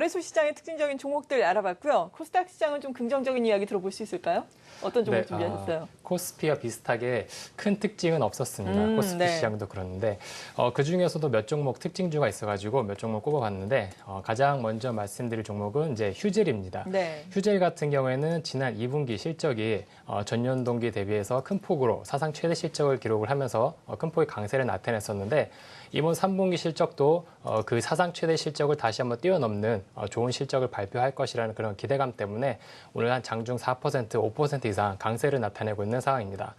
거래소 시장의 특징적인 종목들 알아봤고요. 코스닥 시장은 좀 긍정적인 이야기 들어볼 수 있을까요? 어떤 종목 준비하셨어요? 코스피와 비슷하게 큰 특징은 없었습니다. 코스피 네. 시장도 그렇는데 그중에서도 몇 종목 특징주가 있어가지고 몇 종목 꼽아봤는데 가장 먼저 말씀드릴 종목은 이제 휴젤입니다. 네. 휴젤 같은 경우에는 지난 2분기 실적이 전년 동기 대비해서 큰 폭으로 사상 최대 실적을 기록을 하면서 큰 폭의 강세를 나타냈었는데 이번 3분기 실적도 그 사상 최대 실적을 다시 한번 뛰어넘는 좋은 실적을 발표할 것이라는 그런 기대감 때문에 오늘 한 장중 4%, 5% 이상 강세를 나타내고 있는 상황입니다.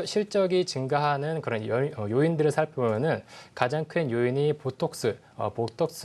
실적이 증가하는 그런 요인들을 살펴보면은 가장 큰 요인이 보톡스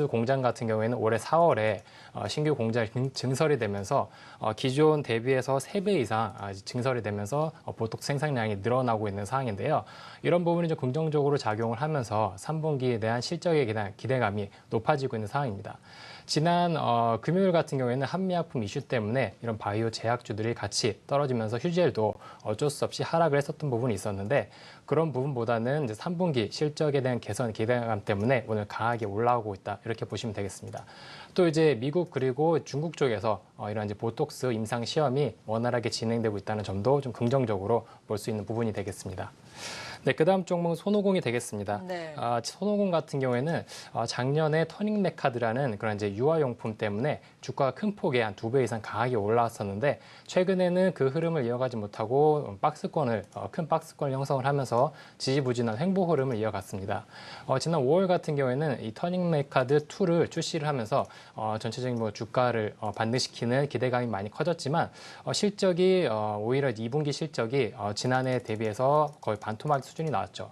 공장 같은 경우에는 올해 4월에 신규 공장이 증설이 되면서 기존 대비해서 3배 이상 증설이 되면서 보톡스 생산량이 늘어나고 있는 상황인데요. 이런 부분이 좀 긍정적으로 작용을 하면서 3분기에 대한 실적에 대한 기대감이 높아지고 있는 상황입니다. 지난 금요일 같은 경우에는 한미약품 이슈 때문에 이런 바이오 제약주들이 같이 떨어지면서 휴젤도 어쩔 수 없이 하락을 했었던 부분이 있었는데 그런 부분보다는 이제 3분기 실적에 대한 개선 기대감 때문에 오늘 강하게 올라오고 있다 이렇게 보시면 되겠습니다. 또 이제 미국 그리고 중국 쪽에서 이런 이제 보톡스 임상 시험이 원활하게 진행되고 있다는 점도 좀 긍정적으로 볼 수 있는 부분이 되겠습니다. 네, 그 다음 종목은 손오공이 되겠습니다. 네. 손오공 같은 경우에는 작년에 터닝 메카드라는 그런 이제 유아용품 때문에 주가가 큰 폭에 한 2배 이상 강하게 올라왔었는데 최근에는 그 흐름을 이어가지 못하고 큰 박스권을 형성을 하면서 지지부진한 횡보 흐름을 이어갔습니다. 지난 5월 같은 경우에는 이 터닝 메카드 2를 출시를 하면서 전체적인 뭐 주가를 반등시키는 기대감이 많이 커졌지만 실적이 오히려 2분기 실적이 지난해 대비해서 거의 반토막 수준이 나왔죠.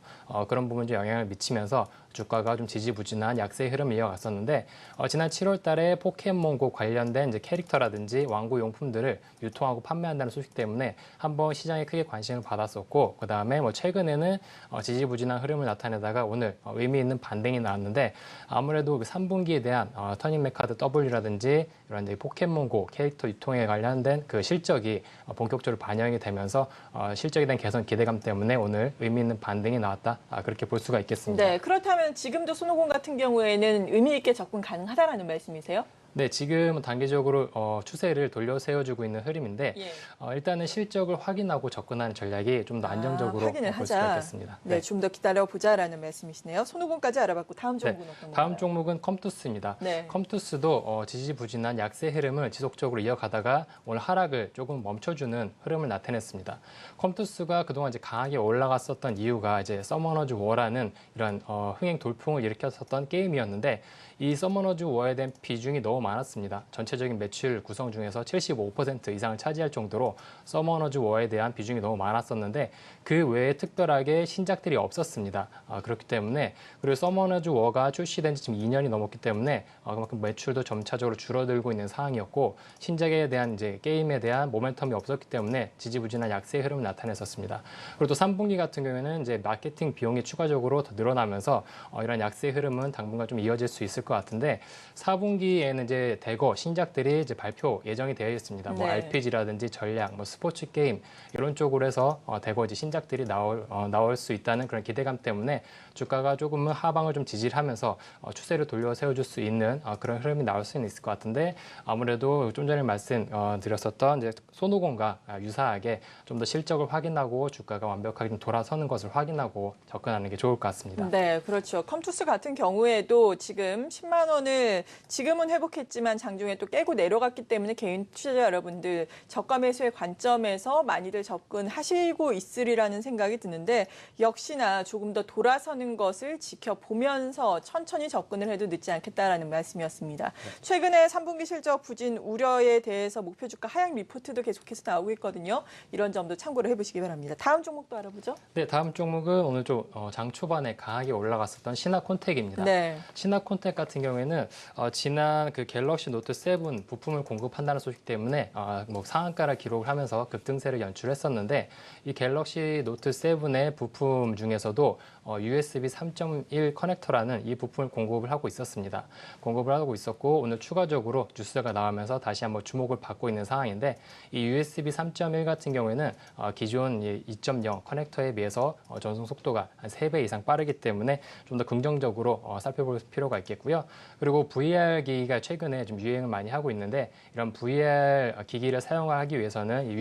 그런 부분이 좀 영향을 미치면서 주가가 좀 지지부진한 약세의 흐름을 이어갔었는데 지난 7월 달에 포켓몬고 관련된 이제 캐릭터라든지 왕구 용품들을 유통하고 판매한다는 소식 때문에 한번 시장에 크게 관심을 받았었고 그다음에 뭐 최근에는 지지부진한 흐름을 나타내다가 오늘 의미 있는 반등이 나왔는데 아무래도 3분기에 대한 터닝 메카드 W라든지 이런 이제 포켓몬고 캐릭터 유통에 관련된 그 실적이 본격적으로 반영이 되면서 실적에 대한 개선 기대감 때문에 오늘 의미 있는 반등이 나왔다 그렇게 볼 수가 있겠습니다. 네, 그렇다면 지금도 손오공 같은 경우에는 의미 있게 접근 가능하다라는 말씀이세요? 네, 지금 단기적으로 추세를 돌려 세워주고 있는 흐름인데 예. 일단은 실적을 확인하고 접근하는 전략이 좀 더 안정적으로 확인을 볼 수가 하자. 있겠습니다. 네, 좀 더 기다려보자라는 말씀이시네요. 손오공까지 알아봤고 다음 종목은 어떤 건가요? 다음 종목은 컴투스입니다. 네. 컴투스도 지지부진한 약세 흐름을 지속적으로 이어가다가 오늘 하락을 조금 멈춰주는 흐름을 나타냈습니다. 컴투스가 그동안 이제 강하게 올라갔었던 이유가 이제 서머너즈 워라는 이런 흥행 돌풍을 일으켰었던 게임이었는데 이 서머너즈 워에 대한 비중이 너무 많았습니다. 전체적인 매출 구성 중에서 75% 이상을 차지할 정도로 서머너즈 워에 대한 비중이 너무 많았었는데 그 외에 특별하게 신작들이 없었습니다. 그렇기 때문에 그리고 서머너즈 워가 출시된 지 지금 2년이 넘었기 때문에 그만큼 매출도 점차적으로 줄어들고 있는 상황이었고 신작에 대한 이제 게임에 대한 모멘텀이 없었기 때문에 지지부진한 약세의 흐름을 나타냈었습니다. 그리고 또 3분기 같은 경우에는 이제 마케팅 비용이 추가적으로 더 늘어나면서 이런 약세의 흐름은 당분간 좀 이어질 수 있을 것 같은데 4분기에는 이제 대거 신작들이 이제 발표 예정이 되어 있습니다. 뭐 네. RPG라든지 전략, 뭐 스포츠 게임 이런 쪽으로 해서 대거 이제 신작들이 나올 수 있다는 그런 기대감 때문에 주가가 조금은 하방을 좀 지지하면서 추세를 돌려 세워줄 수 있는 그런 흐름이 나올 수는 있을 것 같은데 아무래도 좀 전에 말씀드렸었던 이제 손오공과 유사하게 좀 더 실적을 확인하고 주가가 완벽하게 좀 돌아서는 것을 확인하고 접근하는 게 좋을 것 같습니다. 네, 그렇죠. 컴투스 같은 경우에도 지금 10만 원을 지금은 회복했지만 장중에 또 깨고 내려갔기 때문에 개인 투자자 여러분들 저가 매수의 관점에서 많이들 접근하시고 있으리라는 생각이 드는데 역시나 조금 더 돌아서는 것을 지켜보면서 천천히 접근을 해도 늦지 않겠다라는 말씀이었습니다. 최근에 3분기 실적 부진 우려에 대해서 목표 주가 하향 리포트도 계속해서 나오고 있거든요. 이런 점도 참고를 해보시기 바랍니다. 다음 종목도 알아보죠. 네, 다음 종목은 오늘 좀 장 초반에 강하게 올라갔었던 신화콘텍입니다. 네. 신화콘텍 같은 경우에는 지난 그 갤럭시 노트 7 부품을 공급한다는 소식 때문에 뭐 상한가를 기록을 하면서 급등세를 연출했었는데 이 갤럭시 노트 7의 부품 중에서도 USB 3.1 커넥터라는 이 부품을 공급을 하고 있었습니다. 공급을 하고 있었고 오늘 추가적으로 뉴스가 나오면서 다시 한번 주목을 받고 있는 상황인데 이 USB 3.1 같은 경우에는 기존 2.0 커넥터에 비해서 전송 속도가 한 3배 이상 빠르기 때문에 좀 더 긍정적으로 살펴볼 필요가 있겠고요. 그리고 VR 기기가 최근에 좀 유행을 많이 하고 있는데 이런 VR 기기를 사용하기 위해서는 이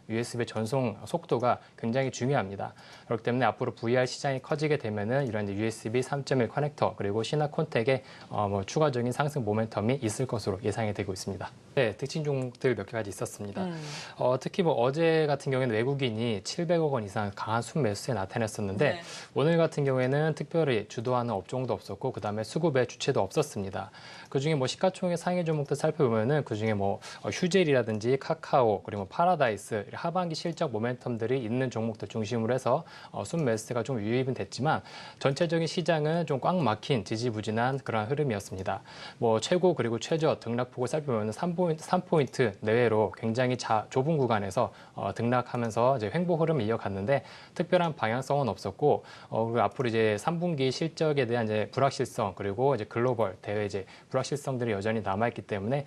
USB 전송 속도가 굉장히 중요합니다. 그렇기 때문에 앞으로 VR 시장이 커지게 되면은 이런 USB 3.1 커넥터 그리고 시나콘텍의 추가적인 상승 모멘텀이 있을 것으로 예상이 되고 있습니다. 네, 특징 종목들 몇 가지 있었습니다. 특히 어제 같은 경우에는 외국인이 700억 원 이상 강한 순매수에 나타났었는데 네. 오늘 같은 경우에는 특별히 주도하는 업종도 없었고 그다음에 수급의 주체도 없었습니다. 그중에 시가총액 상위 종목들 살펴보면은 그중에 휴젤이라든지 카카오 그리고 파라다이스 하반기 실적 모멘텀들이 있는 종목들 중심으로 해서 순매수세가 좀 유입은 됐지만 전체적인 시장은 좀 꽉 막힌 지지부진한 그런 흐름이었습니다. 최고 그리고 최저 등락폭을 살펴보면 3포인트 내외로 굉장히 좁은 구간에서 등락하면서 이제 횡보 흐름을 이어갔는데 특별한 방향성은 없었고 그리고 앞으로 이제 3분기 실적에 대한 이제 불확실성 그리고 이제 글로벌 대외 이제 불확실성들이 여전히 남아있기 때문에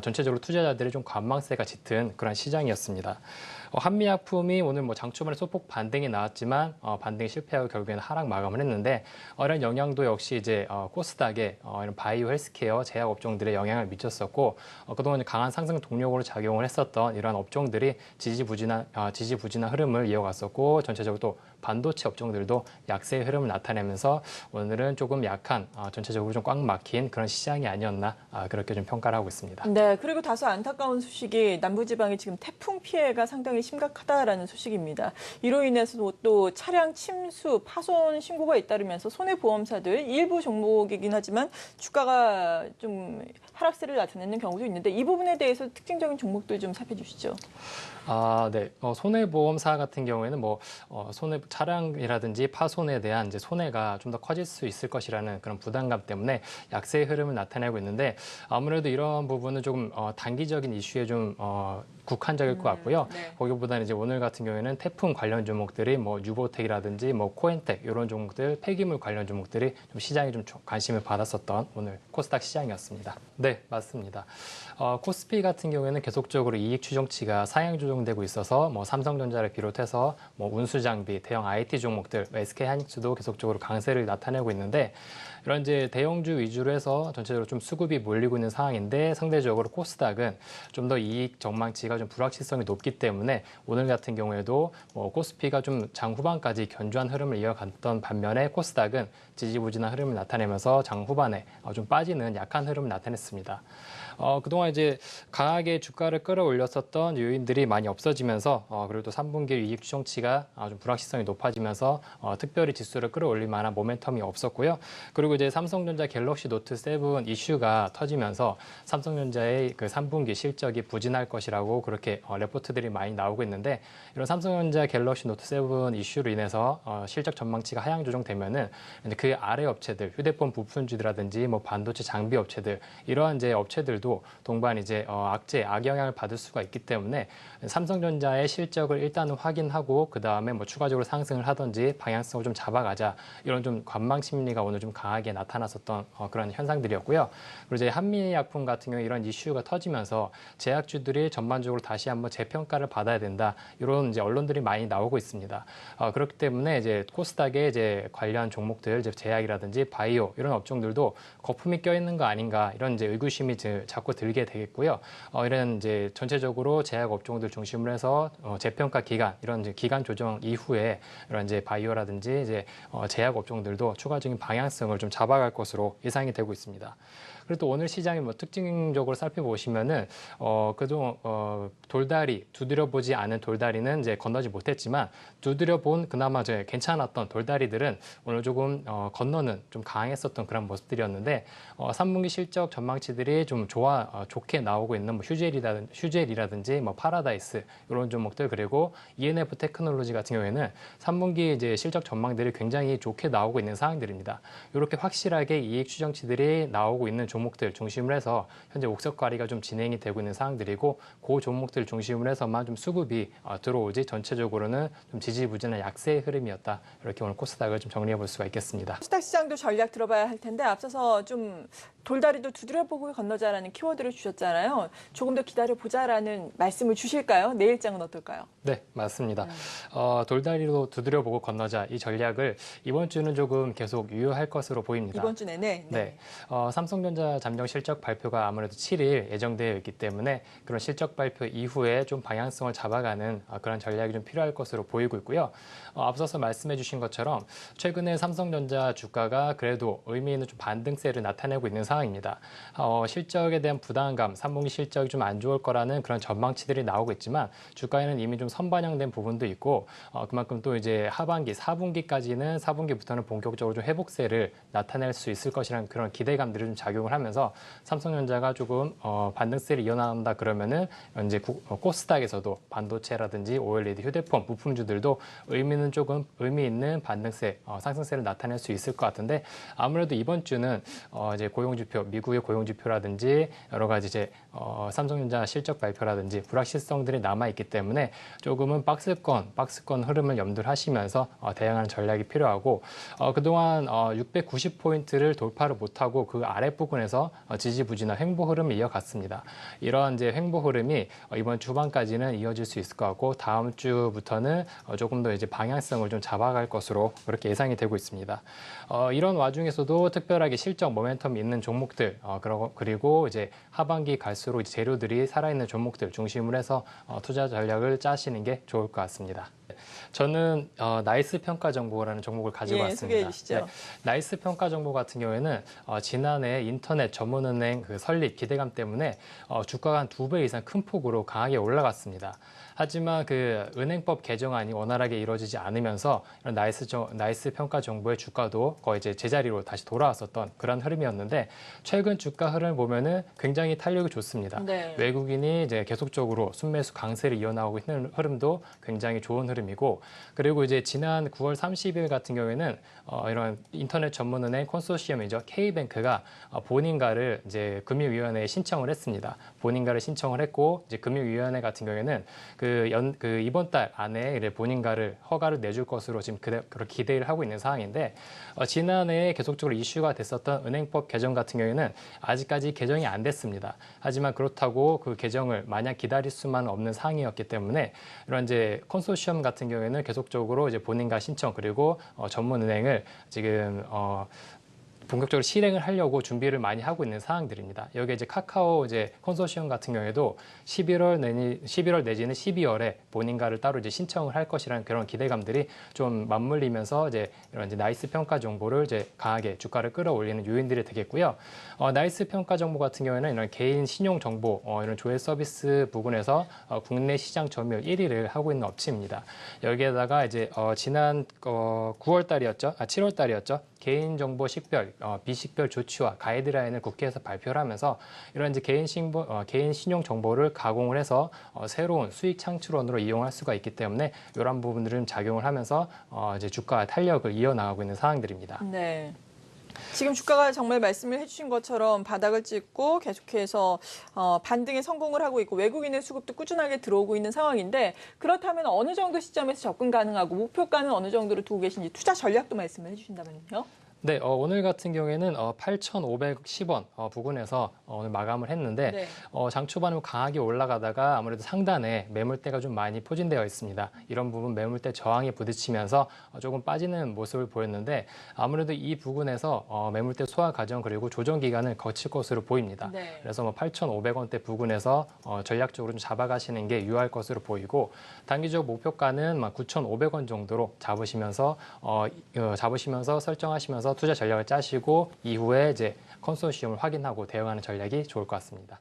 전체적으로 투자자들이 좀 관망세가 짙은 그런 시장이었습니다. 한미약품이 오늘 장 초반에 소폭 반등이 나왔지만 반등이 실패하고 결국에는 하락 마감을 했는데 이런 영향도 역시 이제 코스닥의 이런 바이오 헬스케어 제약 업종들에 영향을 미쳤었고 그동안 강한 상승 동력으로 작용을 했었던 이러한 업종들이 지지부진한 흐름을 이어갔었고 전체적으로 또 반도체 업종들도 약세의 흐름을 나타내면서 오늘은 조금 약한 전체적으로 좀 꽉 막힌 그런 시장이 아니었나 그렇게 좀 평가를 하고 있습니다. 네, 그리고 다소 안타까운 소식이 남부지방에 지금 태풍 피해가 상당히 심각하다라는 소식입니다. 이로 인해서 또 차량 침수, 파손 신고가 잇따르면서 손해보험사들 일부 종목이긴 하지만 주가가 좀 하락세를 나타내는 경우도 있는데 이 부분에 대해서 특징적인 종목들 좀 살펴주시죠. 네. 손해보험사 같은 경우에는 차량이라든지 파손에 대한 이제 손해가 좀 더 커질 수 있을 것이라는 그런 부담감 때문에 약세의 흐름을 나타내고 있는데 아무래도 이런 부분은 조금 단기적인 이슈에 좀 국한적일 것 같고요. 네. 거기보다는 이제 오늘 같은 경우에는 태풍 관련 종목들이 뉴보텍이라든지 코엔텍 이런 종목들 폐기물 관련 종목들이 좀 시장에 좀 관심을 받았었던 오늘 코스닥 시장이었습니다. 네, 맞습니다. 코스피 같은 경우에는 계속적으로 이익 추정치가 상향 조정되고 있어서 삼성전자를 비롯해서 운수장비, 대형 IT 종목들, SK하이닉스도 계속적으로 강세를 나타내고 있는데 이런 이제 대형주 위주로 해서 전체적으로 좀 수급이 몰리고 있는 상황인데 상대적으로 코스닥은 좀 더 이익 전망치가 좀 불확실성이 높기 때문에 오늘 같은 경우에도 코스피가 좀 장 후반까지 견조한 흐름을 이어갔던 반면에 코스닥은 지지부진한 흐름을 나타내면서 장 후반에 좀 빠지는 약한 흐름을 나타냈습니다. 그동안 이제 강하게 주가를 끌어올렸었던 요인들이 많이 없어지면서 그리고 또 3분기 이익 추정치가 좀 불확실성이 높아지면서 특별히 지수를 끌어올릴 만한 모멘텀이 없었고요. 그리고 이제 삼성전자 갤럭시 노트 7 이슈가 터지면서 삼성전자의 그 3분기 실적이 부진할 것이라고 그렇게 레포트들이 많이 나오고 있는데 이런 삼성전자 갤럭시 노트 7 이슈로 인해서 실적 전망치가 하향 조정되면은 그 아래 업체들, 휴대폰 부품주라든지 반도체 장비 업체들 이러한 이제 업체들도 동반 이제 악영향을 받을 수가 있기 때문에 삼성전자의 실적을 일단은 확인하고 그 다음에 추가적으로 상승을 하든지 방향성을 좀 잡아가자 이런 좀 관망 심리가 오늘 좀 강하게 나타났었던 그런 현상들이었고요. 그리고 이제 한미약품 같은 경우 이런 이슈가 터지면서 제약주들이 전반적으로 다시 한번 재평가를 받아야 된다 이런 이제 언론들이 많이 나오고 있습니다. 그렇기 때문에 이제 코스닥의 이제 관련 종목들, 이제 제약이라든지 바이오 이런 업종들도 거품이 껴있는 거 아닌가 이런 이제 의구심이 자꾸 들게 되겠고요. 이런 이제 전체적으로 제약 업종들 중심으로 해서 재평가 기간 이런 이제 기간 조정 이후에 이런 이제 바이오라든지 이제 제약 업종들도 추가적인 방향성을 좀 잡아갈 것으로 예상이 되고 있습니다. 그리고 또 오늘 시장이 특징적으로 살펴보시면은 그동안 돌다리 두드려보지 않은 돌다리는 이제 건너지 못했지만 두드려본 그나마 이제 괜찮았던 돌다리들은 오늘 조금 건너는 좀 강했었던 그런 모습들이었는데 3분기 실적 전망치들이 좀 좋게 나오고 있는 휴젤이라든지 파라다이스 이런 종목들 그리고 ENF 테크놀로지 같은 경우에는 3분기 이제 실적 전망들이 굉장히 좋게 나오고 있는 상황들입니다. 이렇게 확실하게 이익 추정치들이 나오고 있는 종목들 중심으로 해서 현재 옥석 관리가 좀 진행이 되고 있는 상황들이고 그 종목들 중심으로 해서만 좀 수급이 들어오지 전체적으로는 좀 지지부진한 약세의 흐름이었다. 이렇게 오늘 코스닥을 좀 정리해 볼 수가 있겠습니다. 코스닥 시장도 전략 들어봐야 할 텐데 앞서서 좀 돌다리도 두드려보고 건너자라는 키워드를 주셨잖아요. 조금 더 기다려보자라는 말씀을 주실까요? 내일장은 어떨까요? 네, 맞습니다. 돌다리로 두드려보고 건너자 이 전략을 이번 주는 조금 계속 유효할 것으로 보입니다. 이번 주 내내? 네. 삼성전자 잠정 실적 발표가 아무래도 7일 예정되어 있기 때문에 그런 실적 발표 이후에 좀 방향성을 잡아가는 그런 전략이 좀 필요할 것으로 보이고 있고요. 앞서서 말씀해 주신 것처럼 최근에 삼성전자 주가가 그래도 의미 있는 좀 반등세를 나타내고 있는 상황입니다. 실적에 대한 부담감, 3분기 실적이 좀 안 좋을 거라는 그런 전망치들이 나오고 있지만 주가에는 이미 좀 선반영된 부분도 있고 그만큼 또 이제 하반기, 4분기까지는 4분기부터는 본격적으로 좀 회복세를 나타낼 수 있을 것이라는 그런 기대감들이 좀 작용을 하면서 삼성전자가 조금 반등세를 이어나간다 그러면은 이제 코스닥에서도 반도체라든지 OLED, 휴대폰, 부품주들도 의미 있는 반등세, 상승세를 나타낼 수 있을 것 같은데 아무래도 이번 주는 이제 고용지표, 미국의 고용지표라든지 여러 가지 이제 삼성전자 실적 발표라든지 불확실성들이 남아 있기 때문에 조금은 박스권 흐름을 염두를 하시면서 대응하는 전략이 필요하고 그동안 690포인트를 돌파를 못하고 그 아랫부분에서 지지부진한 횡보 흐름을 이어갔습니다. 이런 이제 횡보 흐름이 이번 주 후반까지는 이어질 수 있을 것 같고 다음 주부터는 조금 더 이제 방향성을 좀 잡아갈 것으로 그렇게 예상이 되고 있습니다. 이런 와중에서도 특별하게 실적 모멘텀이 있는 종목들 그리고 이제 하반기 갈수록 이제 재료들이 살아있는 종목들 중심으로 해서 투자 전략을 짜시는 게 좋을 것 같습니다. 저는 나이스 평가 정보라는 종목을 가지고 왔습니다. 소개해 주시죠. 네, 나이스 평가 정보 같은 경우에는 지난해 인터넷 전문은행 그 설립 기대감 때문에 주가가 한 2배 이상 큰 폭으로 강하게 올라갔습니다. 하지만 그 은행법 개정안이 원활하게 이루어지지 않으면서 이런 나이스 평가 정보의 주가도 거의 이제 제자리로 다시 돌아왔었던 그런 흐름이었는데 최근 주가 흐름을 보면은 굉장히 탄력이 좋습니다. 네. 외국인이 이제 계속적으로 순매수 강세를 이어나가고 있는 흐름도 굉장히 좋은 흐름이고 그리고 이제 지난 9월 30일 같은 경우에는 이런 인터넷 전문은행 컨소시엄이죠. K뱅크가 본인가를 이제 금융위원회에 신청을 했습니다. 본인가를 신청을 했고 이제 금융위원회 같은 경우에는 그 이번 달 안에 본인가를 허가를 내줄 것으로 지금 그렇게 기대를 하고 있는 상황인데 지난해 계속적으로 이슈가 됐었던 은행법 개정 같은 경우에는 아직까지 개정이 안 됐습니다. 하지만 그렇다고 그 개정을 마냥 기다릴 수만 없는 상황이었기 때문에 이런 이제 컨소시엄 같은 경우에는 계속적으로 이제 본인가 신청 그리고 전문은행을 지금 본격적으로 실행을 하려고 준비를 많이 하고 있는 상황들입니다. 여기 이제 카카오 이제 컨소시엄 같은 경우에도 11월 내지는 12월에 본인가를 따로 이제 신청을 할 것이라는 그런 기대감들이 좀 맞물리면서 이제 이런 이제 나이스 평가 정보를 이제 강하게 주가를 끌어올리는 요인들이 되겠고요. 나이스 평가 정보 같은 경우에는 이런 개인 신용 정보 이런 조회 서비스 부분에서 국내 시장 점유율 1위를 하고 있는 업체입니다. 여기에다가 이제 지난 9월 달이었죠, 7월 달이었죠. 개인정보 식별, 비식별 조치와 가이드라인을 국회에서 발표를 하면서 이런 이제 개인 신용 정보를 가공을 해서 새로운 수익 창출원으로 이용할 수가 있기 때문에 이런 부분들은 작용을 하면서 이제 주가 탄력을 이어나가고 있는 상황들입니다. 네. 지금 주가가 정말 말씀을 해주신 것처럼 바닥을 찍고 계속해서 반등에 성공을 하고 있고 외국인의 수급도 꾸준하게 들어오고 있는 상황인데 그렇다면 어느 정도 시점에서 접근 가능하고 목표가는 어느 정도로 두고 계신지 투자 전략도 말씀을 해주신다면요. 네, 오늘 같은 경우에는 8,510원 부근에서 오늘 마감을 했는데 네. 장 초반에 강하게 올라가다가 아무래도 상단에 매물대가 좀 많이 포진되어 있습니다. 이런 부분 매물대 저항에 부딪히면서 조금 빠지는 모습을 보였는데 아무래도 이 부근에서 매물대 소화 과정 그리고 조정 기간을 거칠 것으로 보입니다. 네. 그래서 8,500원대 부근에서 전략적으로 좀 잡아가시는 게 유효할 것으로 보이고 단기적 목표가는 9,500원 정도로 잡으시면서 설정하시면서 투자 전략을 짜시고 이후에 이제 컨소시엄을 확인하고 대응하는 전략이 좋을 것 같습니다.